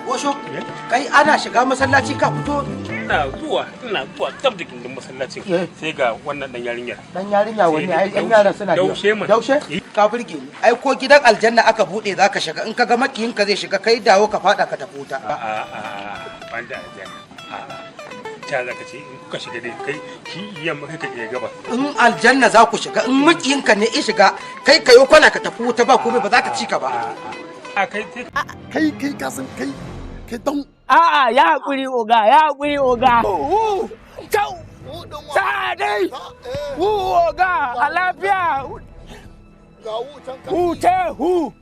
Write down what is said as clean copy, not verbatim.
Osho, kai ana shiga masallaci ka fito? Ina zuwa tab da gindin masallacin sai ga wannan dan yarinyar. Dan yarinya wani ai yan yaran suna da daushe mu. Daushe? Ka burge ni. Ai ko gidan aljanna aka bude zaka shiga in ka ga makiyin ka zai shiga kai dawo ka fada ka tafi wuta. Banda aljanna. Ta zaka ce in kuka shiga dai kai shi yamma kai ka je gaba. In aljanna za ku shiga in makiyin ka ne ya shiga kai kayo kwana ka tafi wuta ba komai ba za ka ci ka ba. Kai ka san kai don a'a ya hakuri oga Kau! Sa'adai! Oga, a lafiya! Huce hu!